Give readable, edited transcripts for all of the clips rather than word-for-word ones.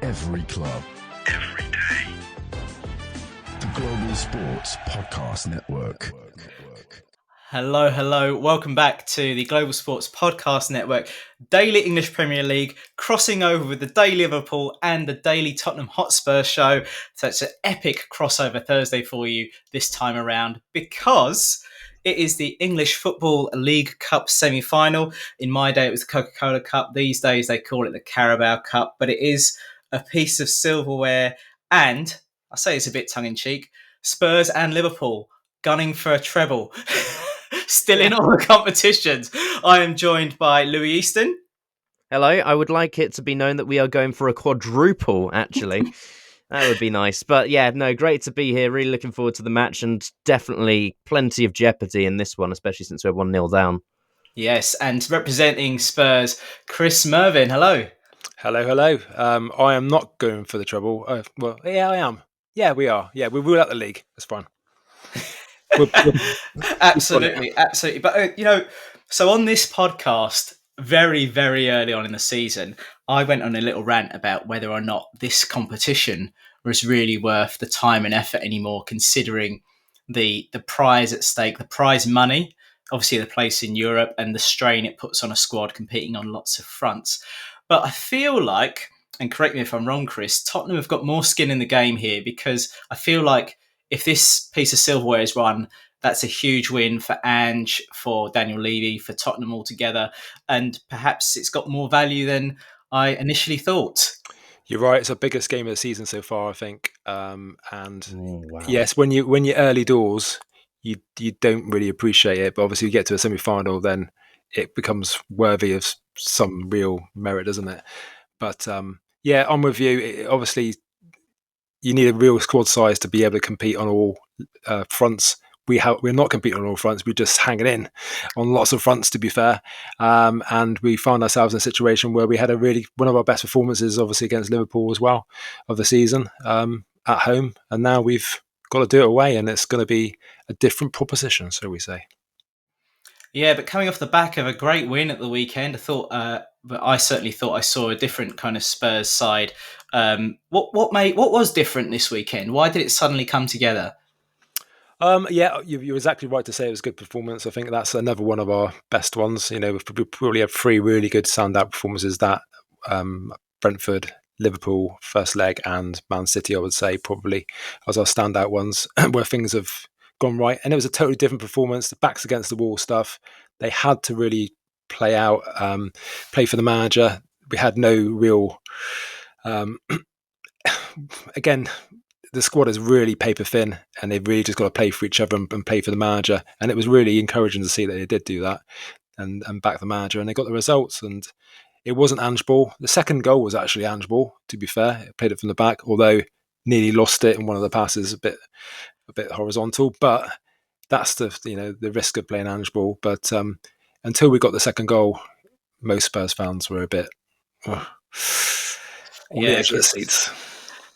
Every club. Every day. The Global Sports Podcast Network. Hello. Welcome back to the Global Sports Podcast Network, Daily English Premier League, crossing over with the Daily Liverpool and the Daily Tottenham Hotspur show. So it's an epic crossover Thursday for you this time around because it is the English Football League Cup semi-final. In my day, it was the Coca-Cola Cup. These days, they call it the Carabao Cup, but it is a piece of silverware. And I say it's a bit tongue-in-cheek, Spurs and Liverpool gunning for a treble. Still in all the competitions. I am joined by Louie Easton. Hello. I would like it to be known that we are going for a quadruple, actually. That would be nice. But yeah, no, great to be here. Really looking forward to the match and definitely plenty of jeopardy in this one, especially since we're 1-0 down. Yes, and representing Spurs, Chris Mervyn. Hello. Hello. I am not going for the treble. Well, yeah, I am. Yeah, we are. Yeah, we rule out the league. That's fine. Absolutely. But, so on this podcast, very, very early on in the season, I went on a little rant about whether or not this competition was really worth the time and effort anymore, considering the prize at stake, the prize money, obviously the place in Europe and the strain it puts on a squad competing on lots of fronts. But I feel like, and correct me if I'm wrong, Chris, Tottenham have got more skin in the game here because I feel like if this piece of silverware is won, that's a huge win for Ange, for Daniel Levy, for Tottenham altogether. And perhaps it's got more value than I initially thought. You're right. It's our biggest game of the season so far, I think. Wow. Yes, when you're early doors, you don't really appreciate it. But obviously, you get to a semi-final, then it becomes worthy of some real merit, doesn't it? But yeah, I'm with you. Obviously, you need a real squad size to be able to compete on all fronts. We're not competing on all fronts. We're just hanging in on lots of fronts, to be fair. And we found ourselves in a situation where we had one of our best performances, obviously against Liverpool as well, of the season at home. And now we've got to do it away, and it's going to be a different proposition, so we say. Yeah, but coming off the back of a great win at the weekend, but I certainly thought I saw a different kind of Spurs side. What was different this weekend? Why did it suddenly come together? Yeah, you're exactly right to say it was a good performance. I think that's another one of our best ones. We've probably had three really good standout performances. That Brentford, Liverpool first leg, and Man City, I would say, probably as our standout ones where things have gone right. And it was a totally different performance. The backs against the wall stuff. They had to really play out, play for the manager. We had no real. Again, the squad is really paper thin, and they've really just got to play for each other and play for the manager. And it was really encouraging to see that they did do that and back the manager, and they got the results. And it wasn't Ange ball. The second goal was actually Ange ball, to be fair. It played it from the back, although nearly lost it in one of the passes, a bit horizontal. But that's the risk of playing Ange ball. But until we got the second goal, most Spurs fans were a bit on the edge of the seats.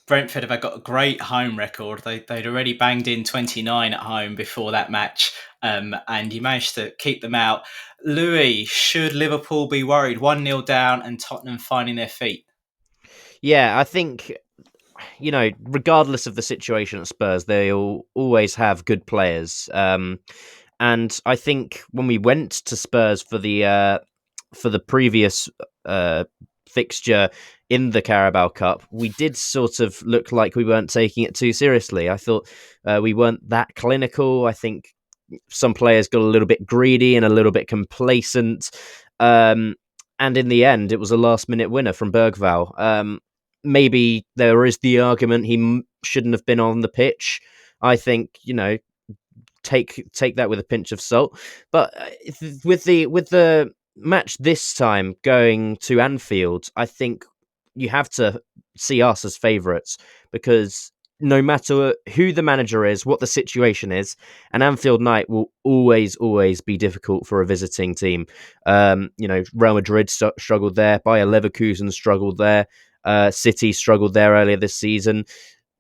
Brentford have got a great home record. They'd already banged in 29 at home before that match, and you managed to keep them out. Louis, should Liverpool be worried? 1-0 down and Tottenham finding their feet? Yeah, I think, regardless of the situation at Spurs, they'll always have good players. And I think when we went to Spurs for the previous fixture in the Carabao Cup, we did sort of look like we weren't taking it too seriously. I thought we weren't that clinical. I think some players got a little bit greedy and a little bit complacent. And in the end, it was a last-minute winner from Bergvall. Maybe there is the argument he shouldn't have been on the pitch. I think, take that with a pinch of salt. But with the match this time going to Anfield, I think you have to see us as favourites, because no matter who the manager is, what the situation is, an Anfield night will always be difficult for a visiting team. Real Madrid struggled there, Bayer Leverkusen struggled there, City struggled there earlier this season.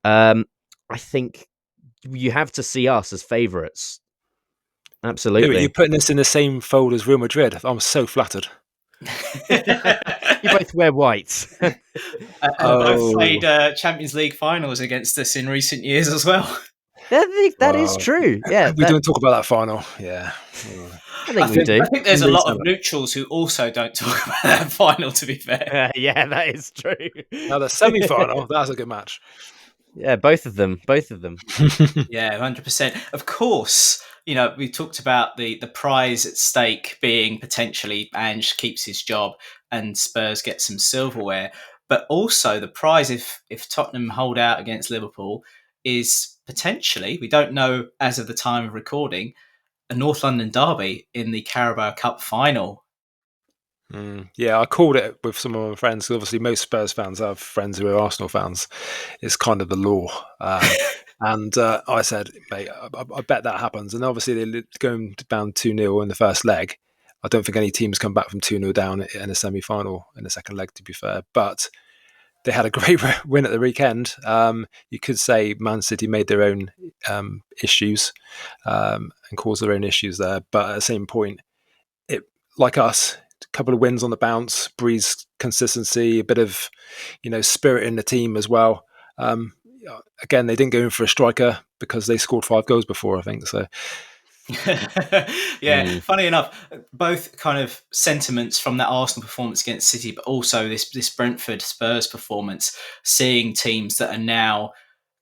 I think you have to see us as favourites. Absolutely. You're putting us in the same fold as Real Madrid. I'm so flattered. You both wear white. And both played Champions League finals against us in recent years as well. That is true. Yeah, we don't talk about that final. Yeah, I think we do. I think there's a lot of neutrals who also don't talk about that final, to be fair. Yeah, that is true. Now the semi-final, that's a good match. Yeah, both of them. Yeah, 100%. Of course, we talked about the prize at stake being potentially Ange keeps his job and Spurs get some silverware. But also the prize, if Tottenham hold out against Liverpool, is potentially, we don't know as of the time of recording, a North London derby in the Carabao Cup final. Yeah, I called it with some of my friends. Because obviously, most Spurs fans have friends who are Arsenal fans. It's kind of the law. And I said, mate, I bet that happens. And obviously, they're going down 2-0 in the first leg. I don't think any teams come back from 2-0 down in a semi-final in the second leg, to be fair. But they had a great win at the weekend. You could say Man City made their own issues and caused their own issues there. But at the same point, it, like us, a couple of wins on the bounce, breeds consistency, a bit of spirit in the team as well. Again, they didn't go in for a striker because they scored 5 goals before, I think. So, yeah, funny enough, both kind of sentiments from that Arsenal performance against City, but also this Brentford Spurs performance, seeing teams that are now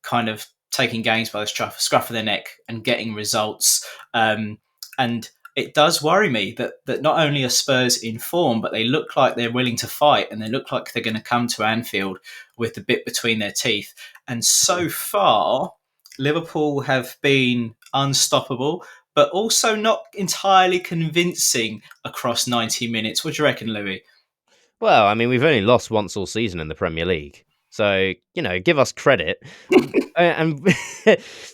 kind of taking games by the scruff of their neck and getting results. And it does worry me that not only are Spurs in form, but they look like they're willing to fight and they look like they're going to come to Anfield with the bit between their teeth. And so far, Liverpool have been unstoppable, but also not entirely convincing across 90 minutes. What do you reckon, Louie? Well, I mean, we've only lost once all season in the Premier League. So, give us credit. And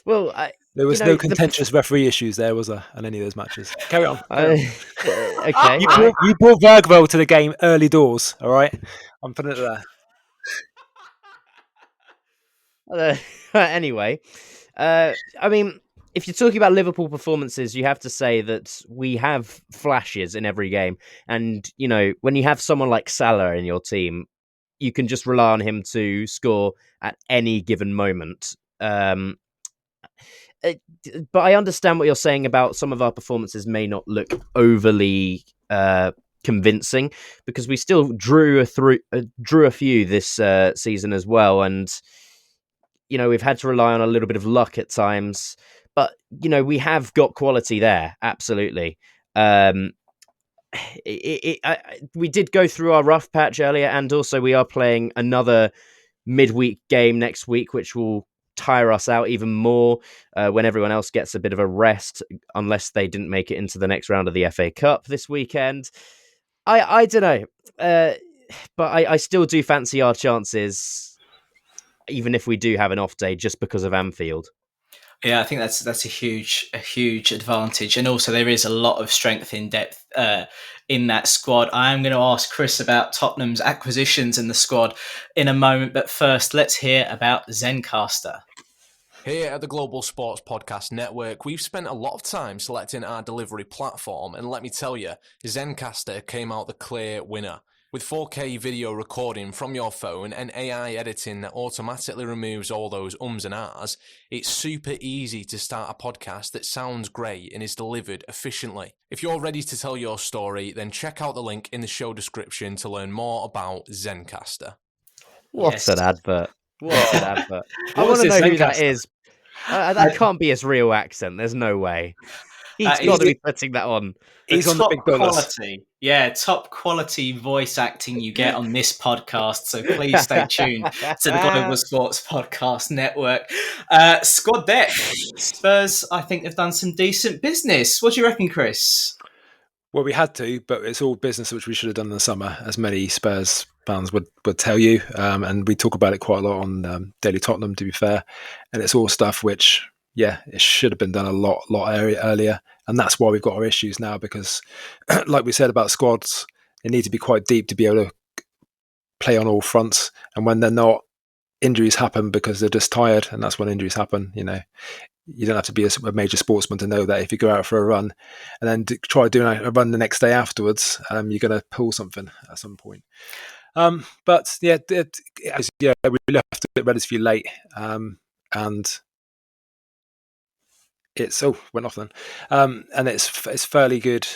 well, there was no contentious referee issues there, was there, on any of those matches? Carry on. Okay. You brought Bergvall to the game early doors, all right? I'm putting it there. Anyway, I mean, if you're talking about Liverpool performances, you have to say that we have flashes in every game. And, when you have someone like Salah in your team, you can just rely on him to score at any given moment. But I understand what you're saying about some of our performances may not look overly convincing because we still drew a few this season as well, and we've had to rely on a little bit of luck at times. But we have got quality there, absolutely. We did go through our rough patch earlier, and also we are playing another midweek game next week, which will tire us out even more when everyone else gets a bit of a rest, unless they didn't make it into the next round of the FA Cup this weekend. I don't know, but I still do fancy our chances, even if we do have an off day, just because of Anfield. Yeah, I think that's a huge advantage, and also there is a lot of strength in depth in that squad. I am going to ask Chris about Tottenham's acquisitions in the squad in a moment, but first, let's hear about Zencaster. Here at the Global Sports Podcast Network, we've spent a lot of time selecting our delivery platform, and let me tell you, Zencaster came out the clear winner. With 4K video recording from your phone and AI editing that automatically removes all those ums and ahs, it's super easy to start a podcast that sounds great and is delivered efficiently. If you're ready to tell your story, then check out the link in the show description to learn more about Zencaster. What's an advert? What's an advert? I want to know who that is. That can't be his real accent. There's no way. He's got to be putting that on. He's on the big quality. Yeah, top quality voice acting you get on this podcast. So please stay tuned to the Global Sports Podcast Network. Squad depth. Spurs, I think, have done some decent business. What do you reckon, Chris? Well, we had to, but it's all business which we should have done in the summer, as many Spurs fans would tell you. And we talk about it quite a lot on Daily Tottenham, to be fair. And it's all stuff which, it should have been done a lot earlier. And that's why we've got our issues now, because like we said about squads, they need to be quite deep to be able to play on all fronts. And when they're not, injuries happen because they're just tired. And that's when injuries happen, You don't have to be a major sportsman to know that if you go out for a run and then try doing a run the next day afterwards, you're going to pull something at some point. But yeah, we left it relatively late, and it's went off then, and it's fairly good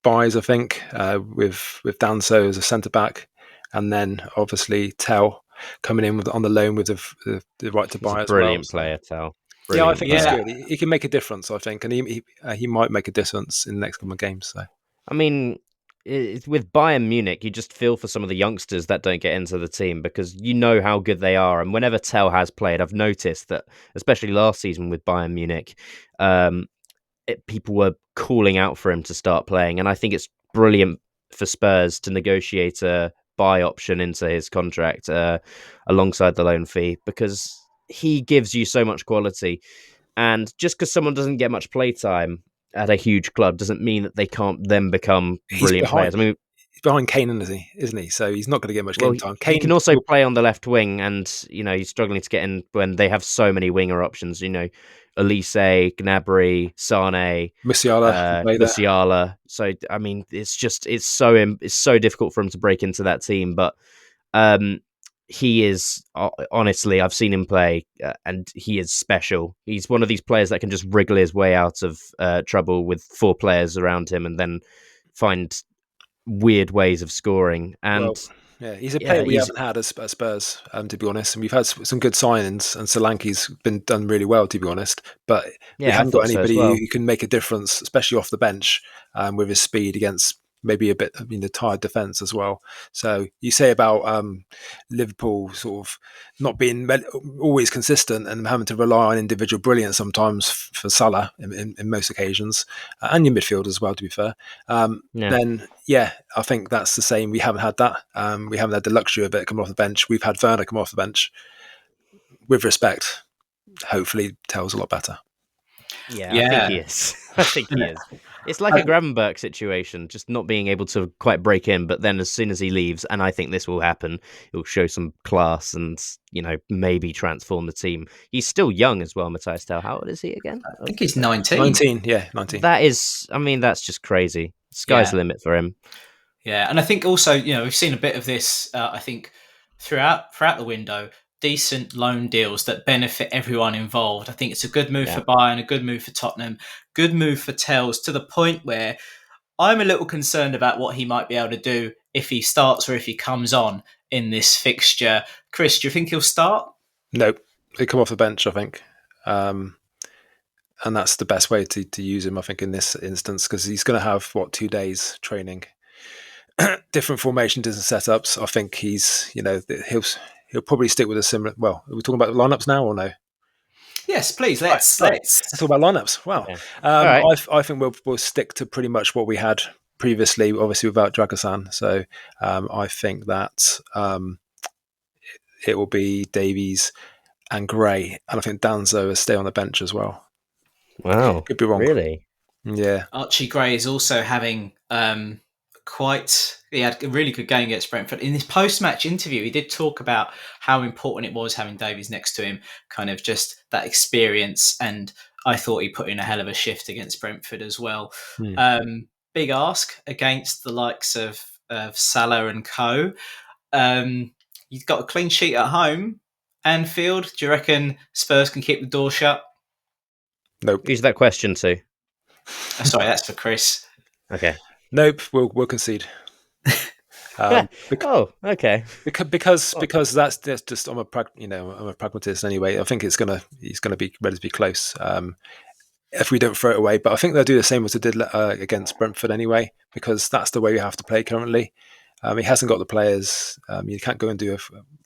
buys, I think, with Danso as a centre back, and then obviously Tell coming in on the loan with the right to buy as well. Brilliant player, Tell. Yeah, I think player. he's good. He can make a difference, I think, and he might make a difference in the next couple of games. So, I mean, with Bayern Munich, you just feel for some of the youngsters that don't get into the team because you know how good they are. And whenever Tell has played, I've noticed that, especially last season with Bayern Munich, people were calling out for him to start playing. And I think it's brilliant for Spurs to negotiate a buy option into his contract alongside the loan fee because he gives you so much quality. And just because someone doesn't get much playtime at a huge club doesn't mean that they can't then become brilliant players. I mean, he's behind Kane, isn't he? So he's not going to get much game time. He can also play on the left wing, and he's struggling to get in when they have so many winger options. Elise, Gnabry, Sane, Musiala. So I mean, it's so difficult for him to break into that team. But he is honestly, I've seen him play, and he is special. He's one of these players that can just wriggle his way out of trouble with 4 players around him, and then find weird ways of scoring. And he's a player we haven't had at Spurs, to be honest. And we've had some good signings, and Solanke's done really well, to be honest. But we haven't got anybody who can make a difference, especially off the bench, with his speed against maybe a bit tired defence as well. So you say about Liverpool sort of not being always consistent and having to rely on individual brilliance sometimes for Salah in most occasions, and your midfield as well, to be fair. Then I think that's the same. We haven't had that. We haven't had the luxury of it coming off the bench. We've had Werner come off the bench. With respect, hopefully Tell's a lot better. Yeah, I think he is. I think he is. It's like a Gravenberch situation, just not being able to quite break in, but then as soon as he leaves, and I think this will happen, he'll show some class and, maybe transform the team. He's still young as well, Matthias Tell. How old is he again? I think he's 19. 19, yeah, 19. That's just crazy. Sky's the limit for him. Yeah, and I think also, we've seen a bit of this, I think, throughout the window. Decent loan deals that benefit everyone involved. I think it's a good move for Bayern, a good move for Tottenham, good move for Tels, to the point where I'm a little concerned about what he might be able to do if he starts or if he comes on in this fixture. Chris, do you think he'll start? No, he'll come off the bench, I think. And that's the best way to use him, I think, in this instance, because he's going to have, 2 days training. Different formation, different setups. I think he'll probably stick with a similar. Well, are we talking about the lineups now or no? Yes, please. Let's talk about lineups. Wow. Yeah. Right. I think we'll stick to pretty much what we had previously, obviously without Dragosan. So I think that it will be Davies and Gray, and I think Danzo will stay on the bench as well. Wow, could be wrong. Really? Yeah. Archie Gray is also having he had a really good game against Brentford. In his post-match interview, he did talk about how important it was having Davies next to him, kind of just that experience. And I thought he put in a hell of a shift against Brentford as well. Big ask against the likes of Salah and co. You've got a clean sheet at home. Anfield, do you reckon Spurs can keep the door shut? Nope. Who's that question to? Sorry, that's for Chris. Okay. Nope, we'll concede. Okay. Because that's just I'm a pragmatist anyway. I think he's gonna be relatively close. If we don't throw it away, but I think they'll do the same as they did against Brentford anyway, because that's the way we have to play currently. He hasn't got the players. You can't go and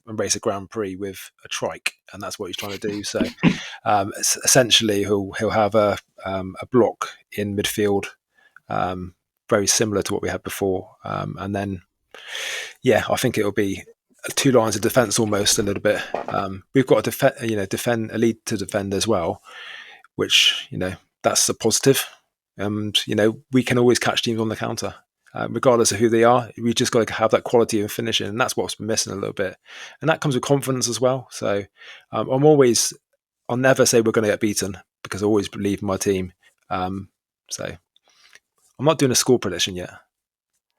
embrace a Grand Prix with a trike, and that's what he's trying to do. So essentially, he'll have a block in midfield. Very similar to what we had before, and then I think it'll be 2 lines of defence almost a little bit. We've got to a lead to defend as well, which that's a positive, and we can always catch teams on the counter, regardless of who they are. We just got to have that quality of finishing, and that's what's been missing a little bit, and that comes with confidence as well. So I'm always I'll never say we're going to get beaten because I always believe in my team. So I'm not doing a score prediction yet. I'll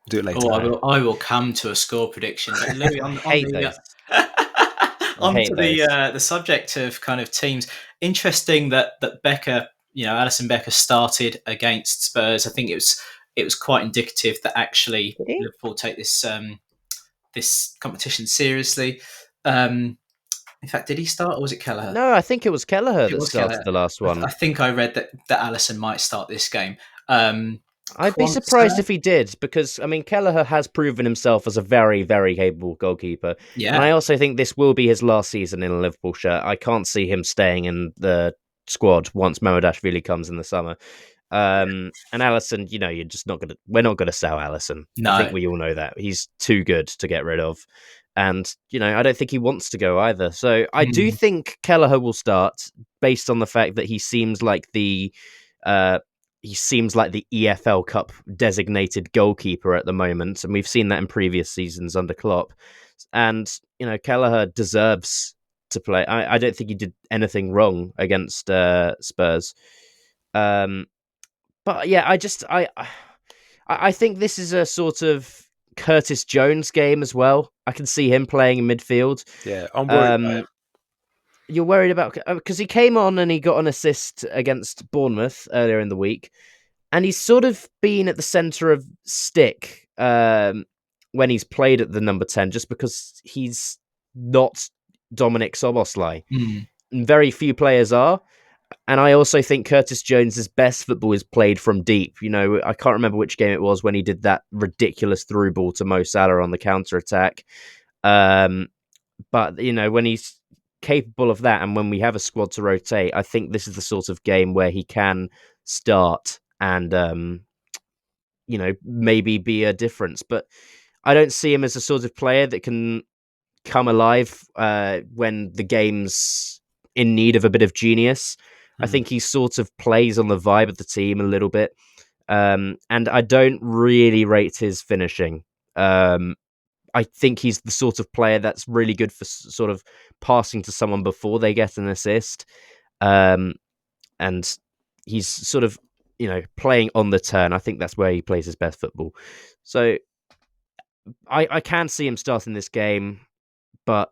do it later. I will come to a score prediction. But Louis, on hate those. onto the subject of kind of teams, interesting that Becker, Alisson Becker started against Spurs. I think it was quite indicative that actually Liverpool take this this competition seriously. In fact, did he start or was it Kelleher? No, I think it was Kelleher that started the last one. I think I read that Alisson might start this game. I'd be surprised if he did, because I mean Kelleher has proven himself as a very, very capable goalkeeper. Yeah, and I also think this will be his last season in a Liverpool shirt. I can't see him staying in the squad once Mamardashvili comes in the summer. And Alisson, you're just not gonna. We're not gonna sell Alisson. No. I think we all know that he's too good to get rid of, and I don't think he wants to go either. So I do think Kelleher will start based on the fact that he seems like the EFL Cup designated goalkeeper at the moment, and we've seen that in previous seasons under Klopp. And Kelleher deserves to play. I don't think he did anything wrong against Spurs. But yeah, I think this is a sort of Curtis Jones game as well. I can see him playing in midfield. Yeah, I'm worried about him. You're worried about because he came on and he got an assist against Bournemouth earlier in the week, and he's sort of been at the centre of stick when he's played at the number 10, just because he's not Dominic Szoboszlai. And very few players are. And I also think Curtis Jones's best football is played from deep. I can't remember which game it was when he did that ridiculous through ball to Mo Salah on the counter attack. But when he's capable of that, and when we have a squad to rotate, I think this is the sort of game where he can start and maybe be a difference. But I don't see him as a sort of player that can come alive when the game's in need of a bit of genius. I think he sort of plays on the vibe of the team a little bit. And I don't really rate his finishing. I think he's the sort of player that's really good for sort of passing to someone before they get an assist. And he's sort of, playing on the turn. I think that's where he plays his best football. So I can see him starting this game, but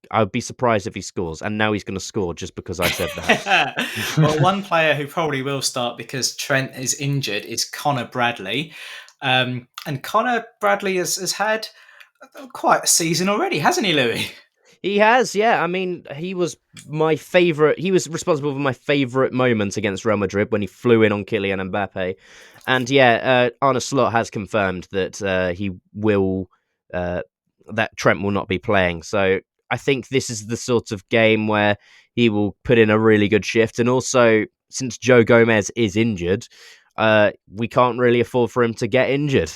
I would be surprised if he scores. And now he's going to score just because I said that. Well, one player who probably will start because Trent is injured is Connor Bradley. And Connor Bradley has had quite a season already, hasn't he, Louis? He has, yeah. I mean, he was my favourite. He was responsible for my favourite moment against Real Madrid when he flew in on Kylian Mbappe. And yeah, Arne Slot has confirmed that he will, that Trent will not be playing. So I think this is the sort of game where he will put in a really good shift. And also, since Joe Gomez is injured, we can't really afford for him to get injured.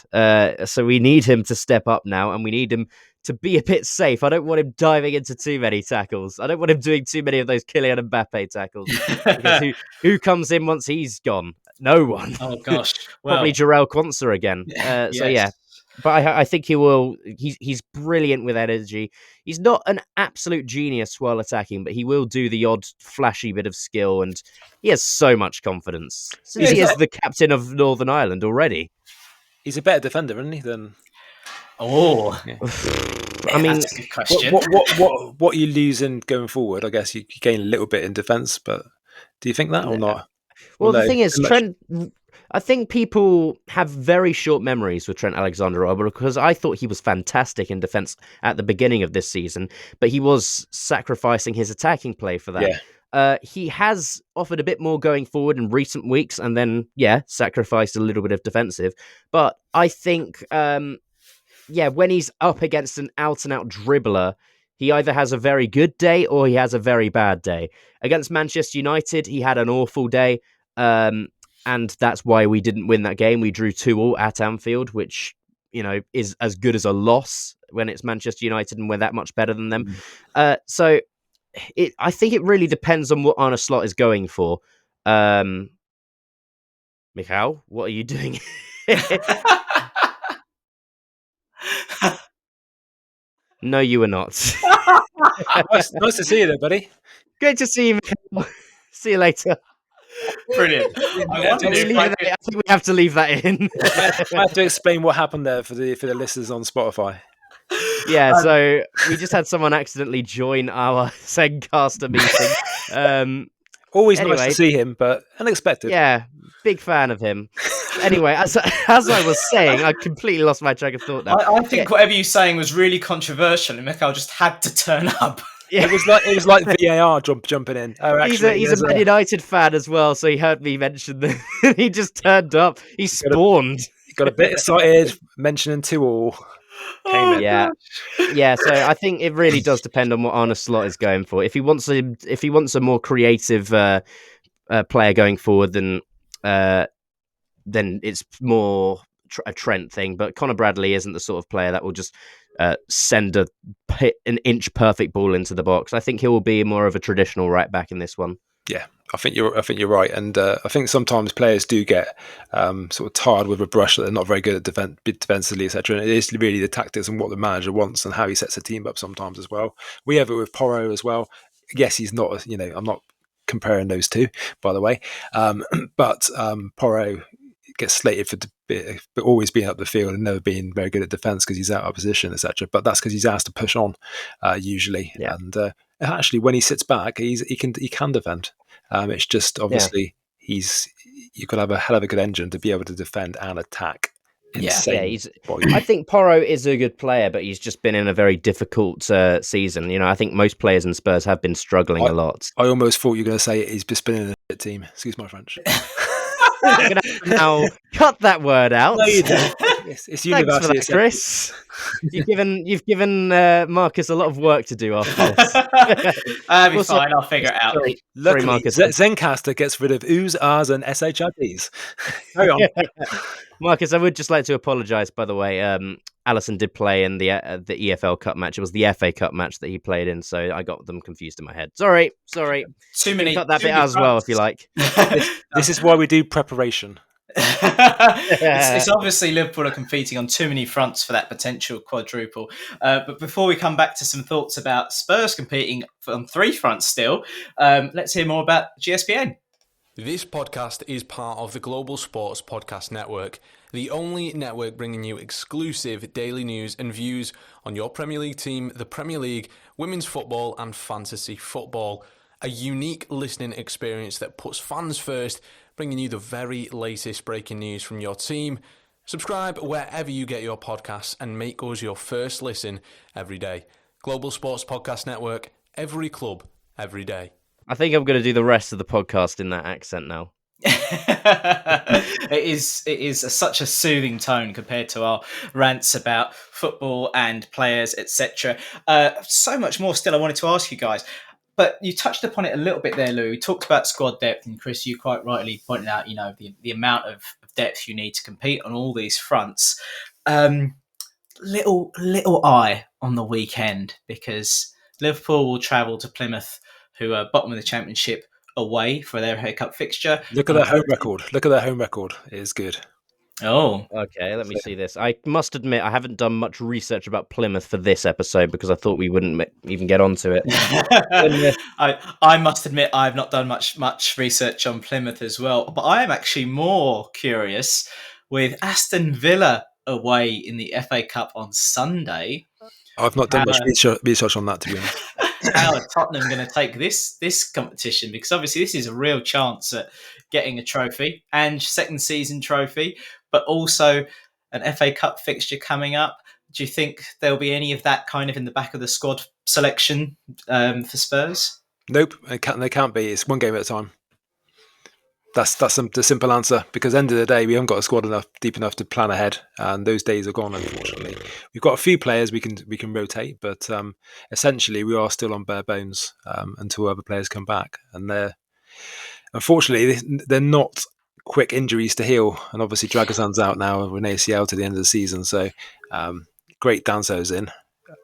So we need him to step up now, and we need him to be a bit safe. I don't want him diving into too many tackles. I don't want him doing too many of those Kylian Mbappe tackles. Because who comes in once he's gone? No one. Oh, gosh. Probably Jarell Quansah again. Yes. So, yeah. But I think he will. He's brilliant with energy. He's not an absolute genius while attacking, but he will do the odd flashy bit of skill, and he has so much confidence. Since he is the captain of Northern Ireland already. He's a better defender, isn't he? Than yeah. I mean, that's a good question. What are you losing going forward? I guess you gain a little bit in defence, but do you think that or not? Well, the thing is, Trent. I think people have very short memories with Trent Alexander-Arnold because I thought he was fantastic in defence at the beginning of this season, but he was sacrificing his attacking play for that. Yeah. He has offered a bit more going forward in recent weeks and then, sacrificed a little bit of defensive. But I think, when he's up against an out-and-out dribbler, he either has a very good day or he has a very bad day. Against Manchester United, he had an awful day. And that's why we didn't win that game. We drew 2-2 at Anfield, which, is as good as a loss when it's Manchester United and we're that much better than them. So I think it really depends on what Arne Slot is going for. Michal, what are you doing? No, you are not. Nice to see you there, buddy. Great to see you. See you later. Brilliant. I think we have to leave that in. I have to explain what happened there for the listeners on Spotify. Yeah, so we just had someone accidentally join our Zencaster meeting. Always anyway, nice to see him, but unexpected. Yeah, big fan of him. Anyway, as I was saying, I completely lost my track of thought now. I think whatever you're saying was really controversial, and Mikhail just had to turn up. Yeah. It was like VAR jumping in. Oh, actually, he's a Man United fan as well, so he heard me mention that. He just turned up. He spawned. Got a bit excited mentioning 2-2. Yeah. So I think it really does depend on what Arne Slot is going for. If he wants a more creative player going forward, then it's more a Trent thing. But Conor Bradley isn't the sort of player that will just send an inch perfect ball into the box. I think he will be more of a traditional right back in this one. Yeah, I think you're right, and I think sometimes players do get sort of tired with a brush that they're not very good at defensively, etc. And it is really the tactics and what the manager wants and how he sets the team up sometimes as well. We have it with Poirot as well. Yes, he's not. I'm not comparing those two, by the way, but Poirot gets slated for always being up the field and never being very good at defence because he's out of position, etc. But that's because he's asked to push on usually, and actually when he sits back, he can defend. It's just obviously you've got to have a hell of a good engine to be able to defend and attack. I think Poirot is a good player, but he's just been in a very difficult season. I think most players in Spurs have been struggling a lot. I almost thought you were going to say he's just been in a shit team. Excuse my French. You're going to have to now cut that word out. No, you don't. It's university. Thanks for that, Chris. You've given Marcus a lot of work to do after this. I'll be fine. I'll figure it out. Luckily, Marcus. Zencaster gets rid of oohs, ahs, and shids. Hang on. Marcus, I would just like to apologise, by the way. Alisson did play in the EFL Cup match. It was the FA Cup match that he played in, so I got them confused in my head. Sorry. Too many. Cut that bit out as well, if you like. This is why we do preparation. It's obviously Liverpool are competing on too many fronts for that potential quadruple. But before we come back to some thoughts about Spurs competing on 3 fronts still, let's hear more about GSPN. This podcast is part of the Global Sports Podcast Network, the only network bringing you exclusive daily news and views on your Premier League team, the Premier League, women's football and fantasy football. A unique listening experience that puts fans first, bringing you the very latest breaking news from your team. Subscribe wherever you get your podcasts and make us your first listen every day. Global Sports Podcast Network, every club, every day. I think I'm going to do the rest of the podcast in that accent now. It is such a soothing tone compared to our rants about football and players, etc. So much more still I wanted to ask you guys. But you touched upon it a little bit there, Louie. We talked about squad depth, and Chris, you quite rightly pointed out, the amount of depth you need to compete on all these fronts. Little eye on the weekend, because Liverpool will travel to Plymouth, who are bottom of the Championship, away for their FA Cup fixture. Look at their home record. It is good. Oh, okay. Let me see this. I must admit, I haven't done much research about Plymouth for this episode because I thought we wouldn't even get onto it. I must admit, I've not done much research on Plymouth as well. But I am actually more curious with Aston Villa away in the FA Cup on Sunday. I've not done much research on that, to be honest. How are Tottenham going to take this competition? Because obviously this is a real chance at getting a trophy and second season trophy, but also an FA Cup fixture coming up. Do you think there'll be any of that kind of in the back of the squad selection for Spurs? Nope, they can't be. It's one game at a time. That's the simple answer, because at the end of the day, we haven't got a squad deep enough to plan ahead, and those days are gone, unfortunately. We've got a few players we can rotate, but essentially we are still on bare bones until other players come back, and unfortunately they're not quick injuries to heal, and obviously Dragosan's out now with an ACL to the end of the season, so great Danso's in,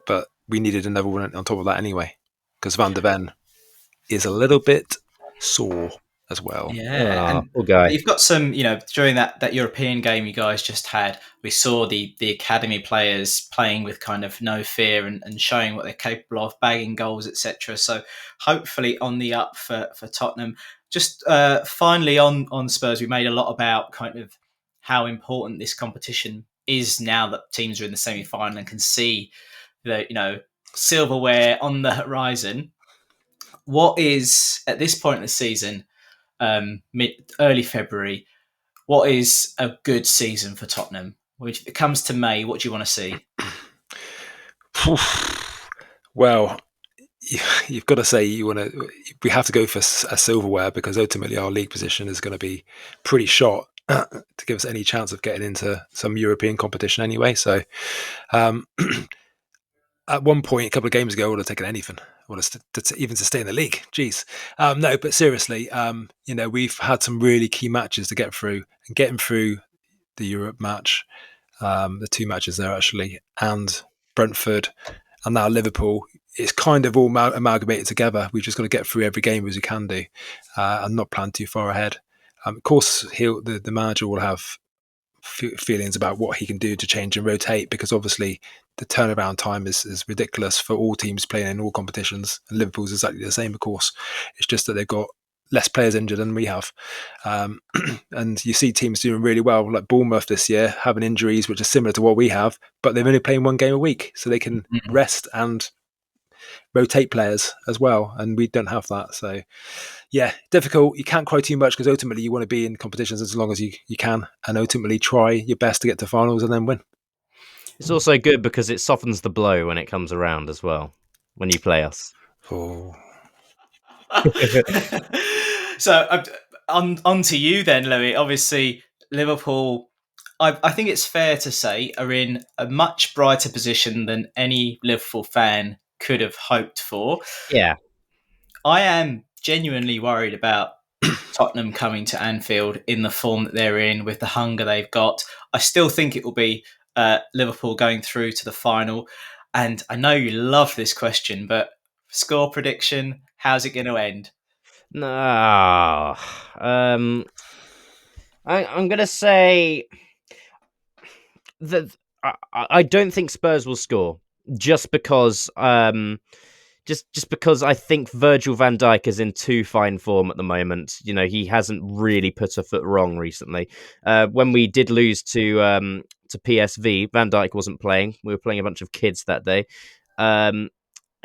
but we needed another one on top of that anyway, because Van de Ven is a little bit sore. as well. Yeah, and poor guy. you've got some, during that European game you guys just had, we saw the academy players playing with kind of no fear and showing what they're capable of, bagging goals, etc. So hopefully on the up for Tottenham. Just finally on Spurs, we made a lot about kind of how important this competition is now that teams are in the semi-final and can see the silverware on the horizon. What is, at this point in the season, early February, what is a good season for Tottenham? If it comes to May, what do you want to see? Well, you've got to say we have to go for a silverware, because ultimately our league position is going to be pretty shot to give us any chance of getting into some European competition anyway. So at one point, a couple of games ago, I would have taken anything. Even to stay in the league. Jeez. No, but seriously, we've had some really key matches to get through, and getting through the Europe match, the two matches there actually, and Brentford, and now Liverpool. It's kind of all amalgamated together. We've just got to get through every game as we can do, and not plan too far ahead. Of course, the manager will have feelings about what he can do to change and rotate, because obviously the turnaround time is ridiculous for all teams playing in all competitions, and Liverpool's exactly the same, of course. It's just that they've got less players injured than we have, and you see teams doing really well, like Bournemouth this year, having injuries which are similar to what we have, but they're only playing one game a week, so they can rest and rotate players as well, and we don't have that. So yeah, difficult. You can't cry too much, because ultimately you want to be in competitions as long as you can, and ultimately try your best to get to finals and then win. It's also good because it softens the blow when it comes around as well, when you play us. Oh. So on to you then, Louie. Obviously, Liverpool, I think it's fair to say, are in a much brighter position than any Liverpool fan could have hoped for. Yeah. I am genuinely worried about Tottenham coming to Anfield in the form that they're in, with the hunger they've got. I still think it will be Liverpool going through to the final. And I know you love this question, but score prediction, how's it going to end? No. I'm going to say that I don't think Spurs will score, just because just because I think Virgil van Dijk is in too fine form at the moment. He hasn't really put a foot wrong recently. When we did lose to PSV, Van Dijk wasn't playing. We were playing a bunch of kids that day. And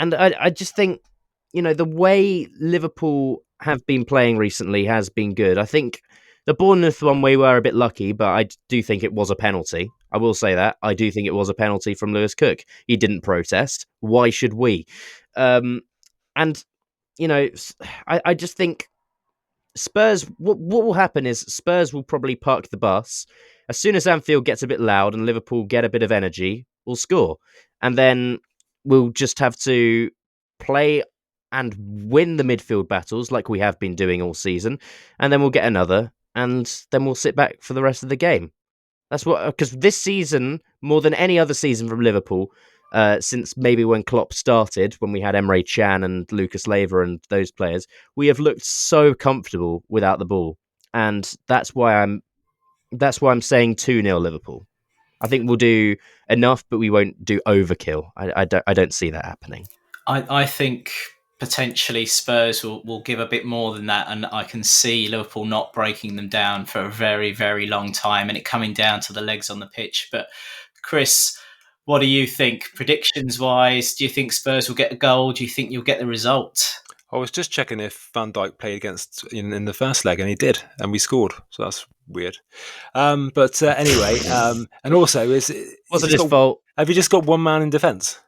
I just think, the way Liverpool have been playing recently has been good. I think the Bournemouth one, we were a bit lucky, but I do think it was a penalty. I will say that. I do think it was a penalty from Lewis Cook. He didn't protest. Why should we? And, I just think Spurs, what will happen is Spurs will probably park the bus. As soon as Anfield gets a bit loud and Liverpool get a bit of energy, we'll score. And then we'll just have to play and win the midfield battles like we have been doing all season. And then we'll get another, and then we'll sit back for the rest of the game. That's what, because this season, more than any other season from Liverpool, since maybe when Klopp started, when we had Emre Can and Lucas Leiva and those players, we have looked so comfortable without the ball, and that's why I'm saying 2-0 Liverpool. I think we'll do enough, but we won't do overkill. I don't see that happening. I think potentially Spurs will give a bit more than that, and I can see Liverpool not breaking them down for a very, very long time, and it coming down to the legs on the pitch. But Chris, what do you think? Predictions wise, do you think Spurs will get a goal? Do you think you'll get the result? I was just checking if Van Dijk played against in the first leg, and he did, and we scored. So that's weird. But anyway, and also, wasn't his fault? Have you just got one man in defence?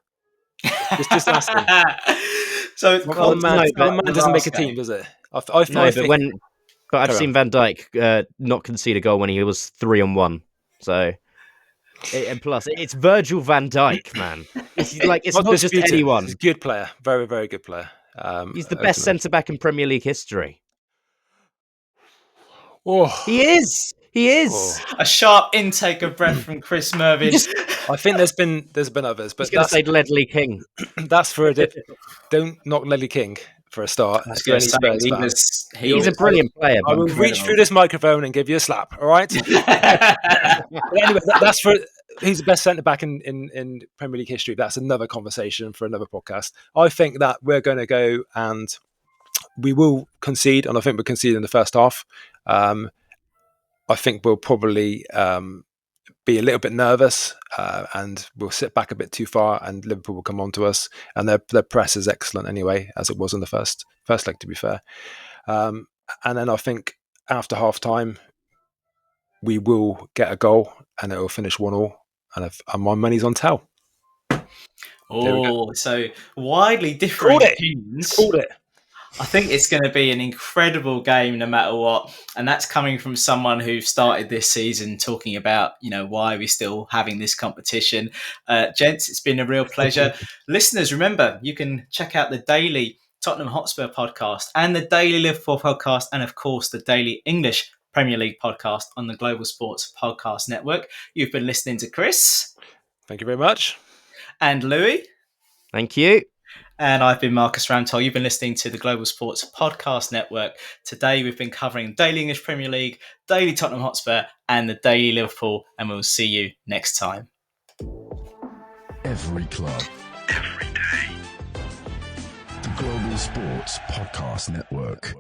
Just asking. So one man doesn't make a team, does it? But I've seen Van Dijk not concede a goal when he was 3-on-1. So. And plus, it's Virgil van Dijk, man. It's not just anyone. He's a good player, very, very good player. He's the best centre back in Premier League history. Oh, he is. Oh. A sharp intake of breath from Chris Mervyn. I think there's been others, but he's going to say Ledley King. That's for a don't knock Ledley King for a start. I was To going any to say, Spurs he fan. was He's a brilliant player. I but will reach incredible. through this microphone and give you a slap. All right. But anyway, that's for. He's the best centre back in Premier League history. That's another conversation for another podcast. I think that we're going to go and we will concede, and I think we'll concede in the first half. I think we'll probably be a little bit nervous and we'll sit back a bit too far, and Liverpool will come on to us. And their press is excellent anyway, as it was in the first leg, to be fair. And then I think after half time, we will get a goal and it will finish 1-1. And my money's on Tell. Oh, so widely differing opinions. Called it. I think it's going to be an incredible game no matter what. And that's coming from someone who started this season talking about, why we're still having this competition. Gents, it's been a real pleasure. Listeners, remember, you can check out the daily Tottenham Hotspur podcast and the daily Liverpool podcast and, of course, the daily English Premier League podcast on the Global Sports Podcast Network. You've been listening to Chris. Thank you very much. And Louie. Thank you. And I've been Marcus Ramtohul. You've been listening to the Global Sports Podcast Network. Today we've been covering Daily English Premier League, Daily Tottenham Hotspur and the Daily Liverpool, and we'll see you next time. Every club, every day. The Global Sports Podcast Network.